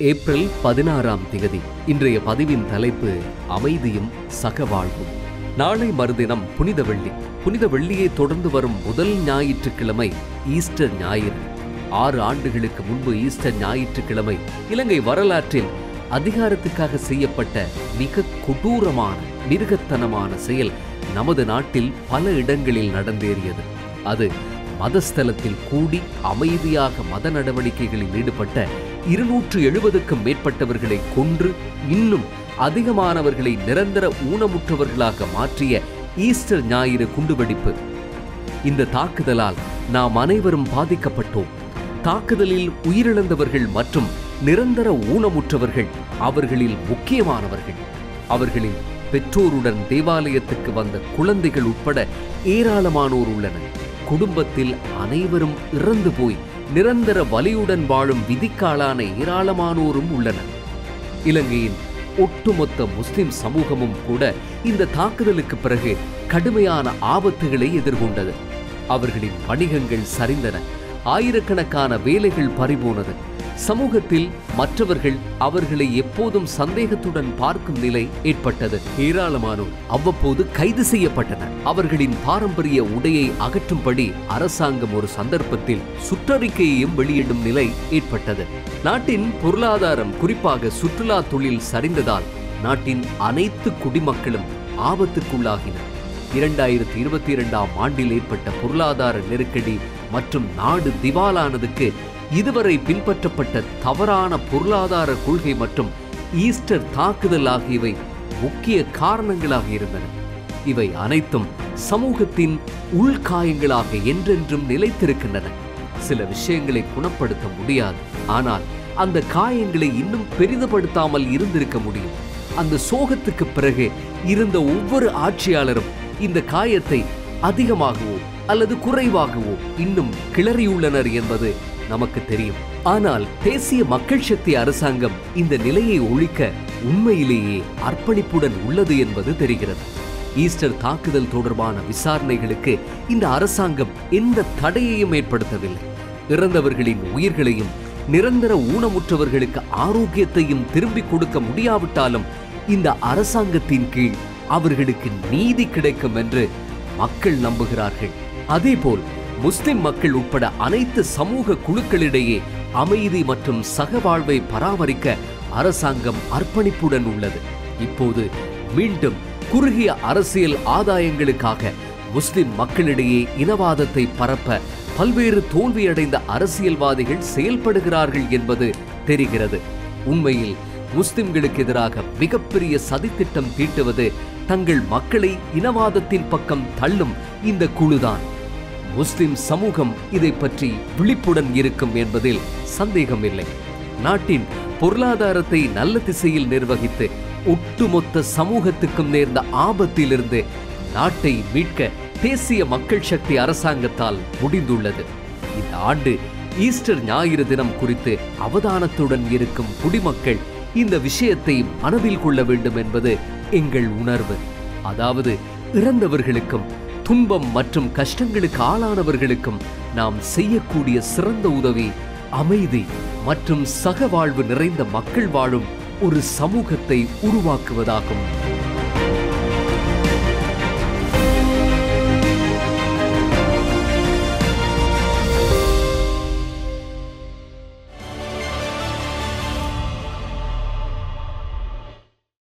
April 16ஆம் திகதி. இன்றைய பதிவின் தலைப்பு அமைதியும் சகவாழ்வும். நாளை மறுதினம் புனித வெள்ளி. புனித வெள்ளியை தொடர்ந்து வரும் முதல் ஞாயிற்றுக்கிழமை ஈஸ்டர் ஞாயிறு. 6 ஆண்டுகளுக்கு முன்பு ஈஸ்டர் ஞாயிற்றுக்கிழமை இலங்கை வரலாற்றில் அதிகாரத்துக்காக செய்யப்பட்ட மிக கொடூரமான மிருகத்தனமான செயல் நமது நாட்டில் பல இடங்களில் நடந்தேறியது. அது மதஸ்தலத்தில் கூடி அமைதியாக மத நடவடிக்கைகளில் ஈடுபட்ட 270க்கும் மேற்பட்டவர்களை கொன்று இன்னும் அதிகமானவர்களை நிரந்தர ஊனமுற்றவர்களாக மாற்றிய ஈஸ்டர் ஞாயிறு குண்டுவெடிப்பு. இந்த தாக்குதலால் நாம் அனைவரும் பாதிக்கப்பட்டோம். தாக்குதலில் உயிரிழந்தவர்கள் மற்றும் நிரந்தர ஊனமுற்றவர்கள் அவர்களில் முக்கியமானவர்கள். அவர்களின் பெற்றோருடன் தேவாலயத்துக்கு வந்த குழந்தைகள் உட்பட ஏராளமானோர் உள்ளனர். குடும்பத்தில் அனைவரும் இறந்து போய் நிரந்தர வலியுடன் வாழும் விதிக்காலான ஏராளமானோரும் உள்ளனர். இலங்கையின் ஒட்டுமொத்த முஸ்லிம் சமூகமும் கூட இந்த தாக்குதலுக்கு பிறகு கடுமையான ஆபத்துகளை எதிர்கொண்டது. அவர்களின் வணிகங்கள் சரிந்தன. ஆயிரக்கணக்கான வேலைகள் பறிபோனது. சமூகத்தில் மற்றவர்கள் அவர்களை எப்போதும் சந்தேகத்துடன் பார்க்கும் நிலை ஏற்பட்டது. ஏராளமானோர் அவ்வப்போது கைது செய்யப்பட்டனர். அவர்களின் பாரம்பரிய உடையை அகற்றும்படி அரசாங்கம் ஒரு சந்தர்ப்பத்தில் சுற்றறிக்கையையும் வெளியிடும் நிலை ஏற்பட்டது. நாட்டின் பொருளாதாரம், குறிப்பாக சுற்றுலா தொழில் சரிந்ததால் நாட்டின் அனைத்து குடிமக்களும் ஆபத்துக்குள்ளாகினர். 2022ஆம் ஆண்டில் ஏற்பட்ட பொருளாதார நெருக்கடி மற்றும் நாடு திவாலானதுக்கு இதுவரை பின்பற்றப்பட்ட தவறான பொருளாதார கொள்கை மற்றும் ஈஸ்டர் தாக்குதல் ஆகியவை முக்கிய காரணங்களாக இருந்தன. இவை அனைத்தும் சமூகத்தின் உள்காயங்களாக என்றென்றும் நிலைத்திருக்கின்றன. சில விஷயங்களை குணப்படுத்த முடியாது, ஆனால் அந்த காயங்களை இன்னும் பெரிதுபடுத்தாமல் இருந்திருக்க முடியும். அந்த சோகத்துக்கு பிறகு இருந்த ஒவ்வொரு ஆட்சியாளரும் இந்த காயத்தை அதிகமாகவோ அல்லது குறைவாகவோ இன்னும் கிளறியுள்ளனர் என்பது நமக்கு தெரியும். ஆனால் தேசிய மக்கள் சக்தி அரசாங்கம் இந்த நிலையை ஒழிக்க உண்மையிலேயே அர்ப்பணிப்புடன் உள்ளது என்பது தெரிகிறது. ஈஸ்டர் தாக்குதல் தொடர்பான விசாரணைகளுக்கு இந்த அரசாங்கம் எந்த தடையையும் ஏற்படுத்தவில்லை. இறந்தவர்களின் உயிர்களையும் நிரந்தர ஊனமுற்றவர்களுக்கு ஆரோக்கியத்தையும் திரும்பிக் கொடுக்க முடியாவிட்டாலும் இந்த அரசாங்கத்தின் கீழ் அவர்களுக்கு நீதி கிடைக்கும் என்று மக்கள் நம்புகிறார்கள். அதேபோல் முஸ்லிம் மக்கள் உட்பட அனைத்து சமூக குழுக்களிடையே அமைதி மற்றும் சகவாழ்வை பராமரிக்க அரசாங்கம் அர்ப்பணிப்புடன் உள்ளது. இப்போது மீண்டும் குறுகிய அரசியல் ஆதாயங்களுக்காக முஸ்லிம் மக்களிடையே இனவாதத்தை பரப்ப பல்வேறு தோல்வியடைந்த அரசியல்வாதிகள் செயல்படுகிறார்கள் என்பது தெரிகிறது. உண்மையில் முஸ்லிம்களுக்கு எதிராக மிகப்பெரிய சதித்திட்டம் தீட்டுவது தங்கள் மக்களை இனவாதத்தின் பக்கம் தள்ளும் இந்த குழுதான். முஸ்லிம் சமூகம் இதை பற்றி விழிப்புடன் இருக்கும் என்பதில் சந்தேகமில்லை. நாட்டின் பொருளாதாரத்தை நல்ல திசையில் நிர்வகித்து ஒட்டுமொத்த சமூகத்துக்கும் நேர்ந்த ஆபத்திலிருந்து நாட்டை மீட்க தேசிய மக்கள் சக்தி அரசாங்கத்தால் முடிந்துள்ளது. இந்த ஆண்டு ஈஸ்டர் ஞாயிறு தினம் குறித்து அவதானத்துடன் இருக்கும் குடிமக்கள் இந்த விஷயத்தை மனதில் கொள்ள வேண்டும் என்பது எங்கள் உணர்வு. அதாவது இறந்தவர்களுக்கும் துன்பம் மற்றும் கஷ்டங்களுக்கு ஆளானவர்களுக்கும் நாம் செய்யக்கூடிய சிறந்த உதவி அமைதி மற்றும் சகவாழ்வு நிறைந்த மக்கள் வாழும் ஒரு சமூகத்தை உருவாக்குவதாகும்.